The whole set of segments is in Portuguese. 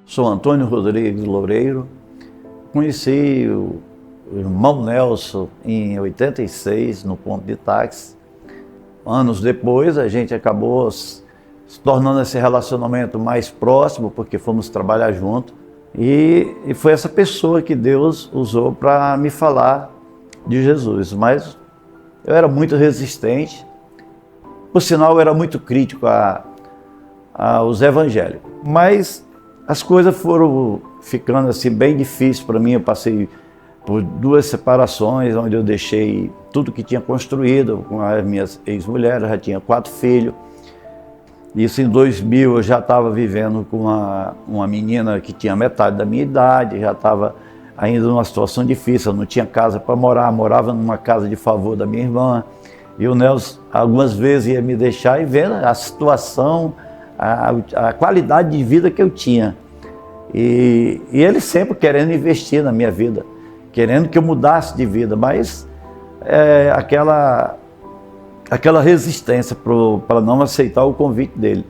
Sou Antônio Rodrigues Loureiro. Conheci o irmão Nelson em 86, no ponto de táxi. Anos depois, a gente acabou se tornando esse relacionamento mais próximo, porque fomos trabalhar junto. E foi essa pessoa que Deus usou para me falar de Jesus. Mas eu era muito resistente. Por sinal, eu era muito crítico aos evangélicos. Mas as coisas foram ficando assim bem difíceis para mim. Eu passei por 2 separações, onde eu deixei tudo que tinha construído com as minhas ex-mulheres. Eu já tinha 4 filhos. Isso em 2000 eu já estava vivendo com uma menina que tinha metade da minha idade, já estava ainda numa situação difícil, eu não tinha casa para morar, morava numa casa de favor da minha irmã. E o Nelson algumas vezes ia me deixar e vendo a situação, a qualidade de vida que eu tinha. E ele sempre querendo investir na minha vida, querendo que eu mudasse de vida, mas aquela resistência para não aceitar o convite dele.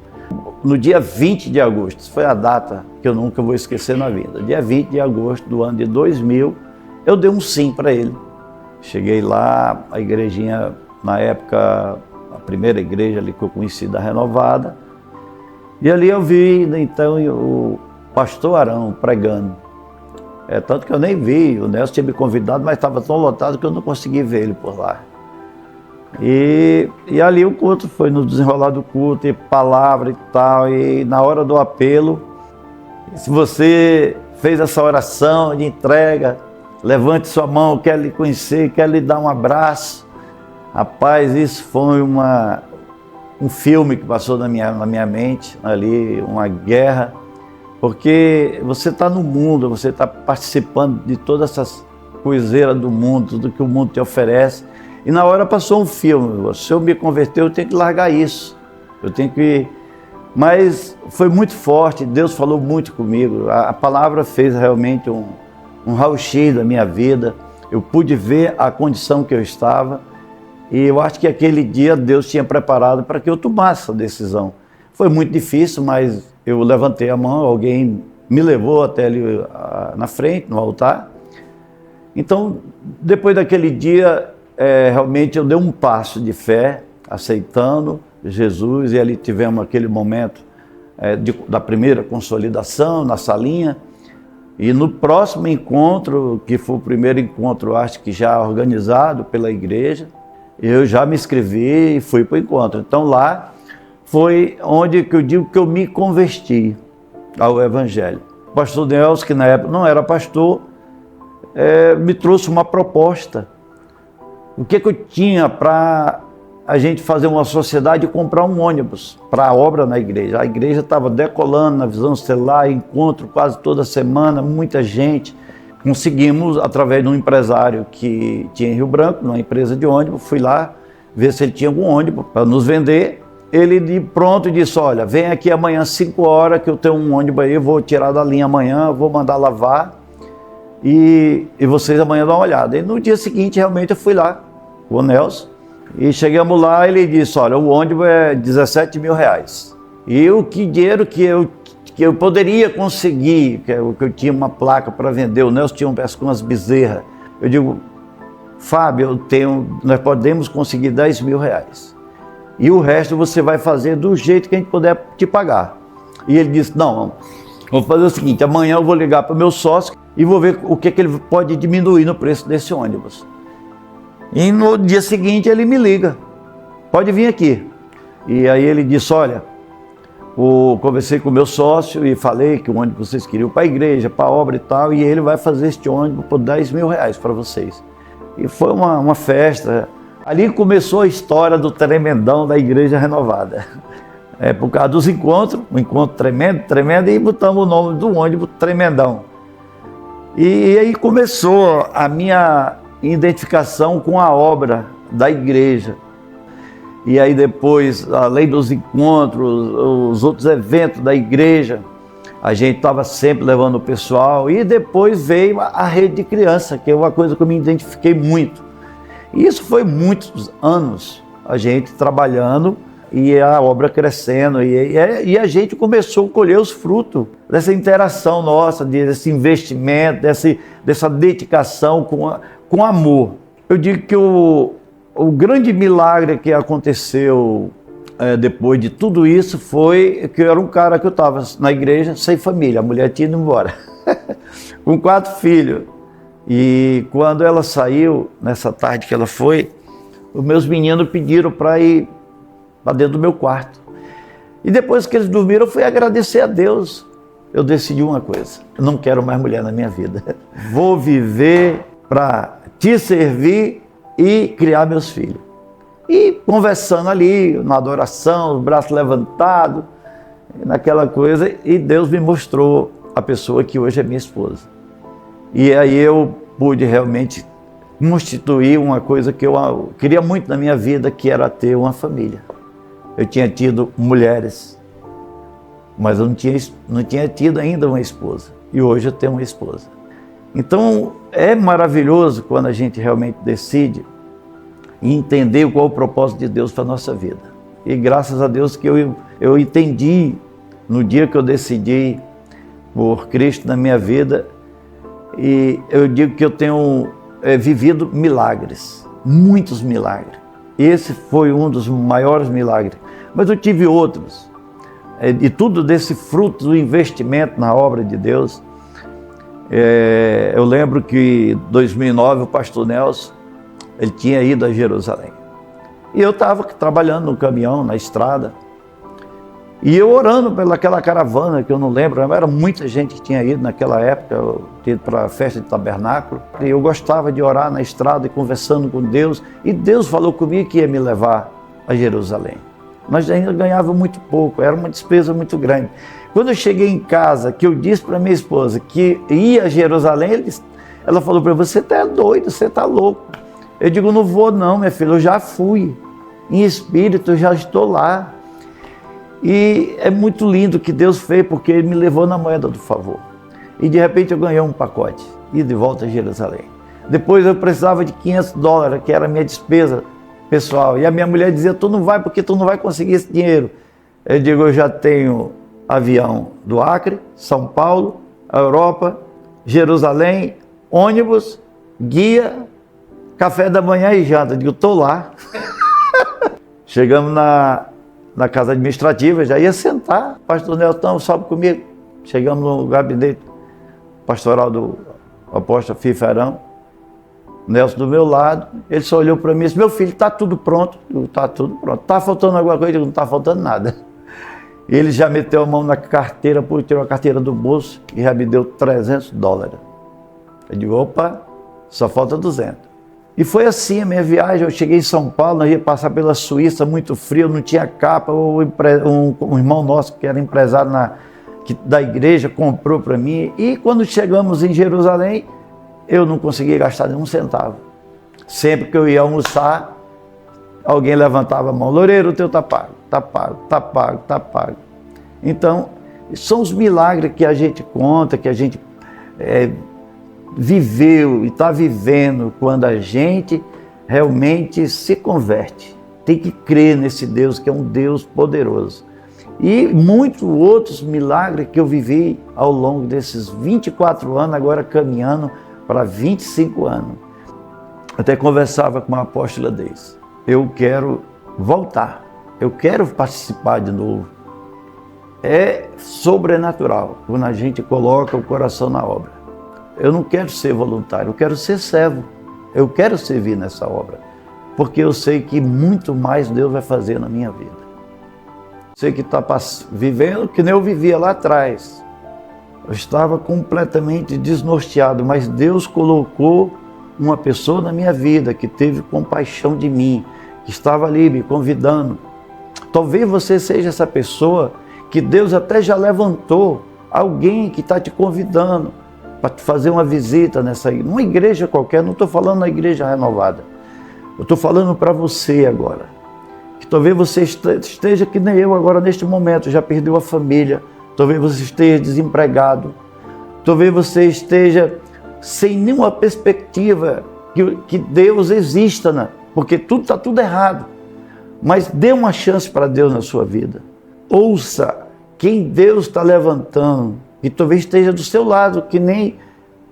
No dia 20 de agosto, isso foi a data que eu nunca vou esquecer na vida. Dia 20 de agosto do ano de 2000, eu dei um sim para ele. Cheguei lá, a igrejinha, na época, a primeira igreja ali que eu conheci da Renovada, e ali eu vi, então, o pastor Arão pregando. Tanto que eu nem vi, o Nelson tinha me convidado, mas estava tão lotado que eu não consegui ver ele por lá. E ali o culto foi no desenrolar do culto, e palavra e tal, e na hora do apelo, se você fez essa oração de entrega, levante sua mão, quero lhe conhecer, quero lhe dar um abraço. Rapaz, isso foi um filme que passou na minha mente, ali, uma guerra, porque você está no mundo, você está participando de todas essas coiseiras do mundo, tudo que o mundo te oferece. E na hora passou um filme, se eu me converter eu tenho que largar isso, eu tenho que... Mas foi muito forte, Deus falou muito comigo, a palavra fez realmente um raio-x da minha vida, eu pude ver a condição que eu estava, e eu acho que aquele dia Deus tinha preparado para que eu tomasse essa decisão. Foi muito difícil, mas eu levantei a mão, alguém me levou até ali na frente, no altar. Então, depois daquele dia, realmente eu dei um passo de fé, aceitando Jesus, e ali tivemos aquele momento da primeira consolidação na salinha, e no próximo encontro, que foi o primeiro encontro, acho que já organizado pela igreja, eu já me inscrevi e fui para o encontro. Então lá foi onde que eu digo que eu me converti ao Evangelho. O pastor Nelson, que na época não era pastor, me trouxe uma proposta. O que eu tinha para a gente fazer uma sociedade e comprar um ônibus para a obra na igreja. A igreja estava decolando na visão estelar, encontro quase toda semana, muita gente. Conseguimos, através de um empresário que tinha em Rio Branco, numa empresa de ônibus, fui lá ver se ele tinha algum ônibus para nos vender. Ele de pronto disse, olha, vem aqui amanhã às 5 horas que eu tenho um ônibus aí, vou tirar da linha amanhã, vou mandar lavar e vocês amanhã dão uma olhada. E no dia seguinte, realmente, eu fui lá com o Nelson e chegamos lá, ele disse, olha, o ônibus é 17 mil reais. E o dinheiro que eu poderia conseguir, que eu tinha uma placa para vender, o Nelson tinha umas bezerras. Eu digo, Fábio, nós podemos conseguir 10 mil reais. E o resto você vai fazer do jeito que a gente puder te pagar. E ele disse, não, vou fazer o seguinte, amanhã eu vou ligar para o meu sócio e vou ver o que ele pode diminuir no preço desse ônibus. E no dia seguinte ele me liga, pode vir aqui. E aí ele disse, olha, conversei com o meu sócio e falei que o ônibus vocês queriam para a igreja, para a obra e tal, e ele vai fazer este ônibus por 10 mil reais para vocês. E foi uma festa. Ali começou a história do tremendão da Igreja Renovada. Por causa dos encontros, um encontro tremendo, e botamos o nome do ônibus Tremendão. E aí começou a minha identificação com a obra da igreja. E aí depois, além dos encontros, os outros eventos da igreja, a gente estava sempre levando o pessoal. E depois veio a rede de criança, que é uma coisa que eu me identifiquei muito. E isso foi muitos anos, a gente trabalhando e a obra crescendo, e a gente começou a colher os frutos dessa interação nossa, desse investimento, dessa dedicação com amor. Eu digo que o grande milagre que aconteceu depois de tudo isso foi que eu era um cara que eu estava na igreja sem família, a mulher tinha ido embora, com 4 filhos. E quando ela saiu, nessa tarde que ela foi, os meus meninos pediram para ir para dentro do meu quarto. E depois que eles dormiram, eu fui agradecer a Deus. Eu decidi uma coisa: eu não quero mais mulher na minha vida. Vou viver para te servir e criar meus filhos. E conversando ali, na adoração, os braços levantados, naquela coisa, e Deus me mostrou a pessoa que hoje é minha esposa. E aí eu pude realmente constituir uma coisa que eu queria muito na minha vida, que era ter uma família. Eu tinha tido mulheres, mas eu não tinha tido ainda uma esposa. E hoje eu tenho uma esposa. Então é maravilhoso quando a gente realmente decide entender qual é o propósito de Deus para a nossa vida. E graças a Deus que eu entendi no dia que eu decidi por Cristo na minha vida. E eu digo que eu tenho vivido milagres, muitos milagres. Esse foi um dos maiores milagres. Mas eu tive outros. E tudo desse fruto do investimento na obra de Deus. Eu lembro que em 2009 o pastor Nelson, ele tinha ido a Jerusalém. E eu estava trabalhando no caminhão, na estrada. E eu orando pelaquela caravana, que eu não lembro, era muita gente que tinha ido naquela época, eu tinha ido para a festa de tabernáculo. E eu gostava de orar na estrada e conversando com Deus. E Deus falou comigo que ia me levar a Jerusalém. Mas ainda ganhava muito pouco, era uma despesa muito grande. Quando eu cheguei em casa, que eu disse para minha esposa que ia a Jerusalém, ela falou para mim: você está doido, você está louco. Eu digo: não vou não, minha filha, eu já fui. Em espírito, eu já estou lá. E é muito lindo que Deus fez, porque Ele me levou na moeda do favor. E de repente eu ganhei um pacote, e de volta a Jerusalém. Depois eu precisava de $500, que era a minha despesa pessoal. E a minha mulher dizia: tu não vai porque tu não vai conseguir esse dinheiro. Eu digo: eu já tenho avião do Acre, São Paulo, Europa, Jerusalém, ônibus, guia, café da manhã e janta. Eu digo: estou lá. Chegamos na casa administrativa, já ia sentar. Pastor Nelson, sobe comigo. Chegamos no gabinete pastoral do apóstolo Fiferão. Nelson do meu lado, ele só olhou para mim e disse: meu filho, está tudo pronto. Está tudo pronto. Está faltando alguma coisa? Eu digo: não está faltando nada. Ele já meteu a mão na carteira, tirou a carteira do bolso e já me deu $300. Eu digo: opa, só falta 200. E foi assim a minha viagem. Eu cheguei em São Paulo, nós ia passar pela Suíça, muito frio, não tinha capa. Um irmão nosso, que era empresário da igreja, comprou para mim. E quando chegamos em Jerusalém, eu não conseguia gastar nenhum centavo. Sempre que eu ia almoçar, alguém levantava a mão: Loureiro, o teu está pago, está pago, está pago, está pago. Então, são os milagres que a gente conta, que a gente viveu e está vivendo quando a gente realmente se converte. Tem que crer nesse Deus, que é um Deus poderoso. E muitos outros milagres que eu vivi ao longo desses 24 anos, agora caminhando para 25 anos. Até conversava com a apóstola Deise: eu quero voltar, eu quero participar de novo. É sobrenatural quando a gente coloca o coração na obra. Eu não quero ser voluntário, eu quero ser servo. Eu quero servir nessa obra, porque eu sei que muito mais Deus vai fazer na minha vida. Sei que está vivendo que nem eu vivia lá atrás. Eu estava completamente desnorteado, mas Deus colocou uma pessoa na minha vida que teve compaixão de mim, que estava ali me convidando. Talvez você seja essa pessoa que Deus até já levantou, alguém que está te convidando para fazer uma visita numa igreja qualquer. Não estou falando na igreja renovada. Eu estou falando para você agora, que talvez você esteja que nem eu agora neste momento, já perdeu a família, talvez você esteja desempregado, talvez você esteja sem nenhuma perspectiva que Deus exista, né? Porque está tudo errado. Mas dê uma chance para Deus na sua vida. Ouça quem Deus está levantando, e talvez esteja do seu lado, que nem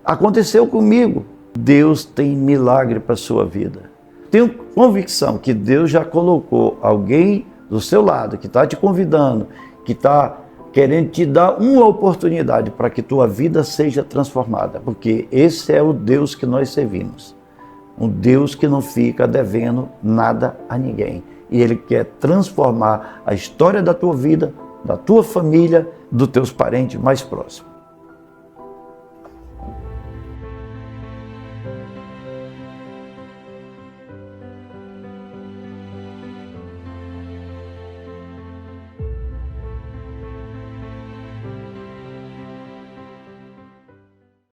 aconteceu comigo. Deus tem milagre para a sua vida. Tenho convicção que Deus já colocou alguém do seu lado, que está te convidando, que está querendo te dar uma oportunidade para que tua vida seja transformada, porque esse é o Deus que nós servimos. Um Deus que não fica devendo nada a ninguém. E Ele quer transformar a história da tua vida, da tua família, dos teus parentes mais próximos.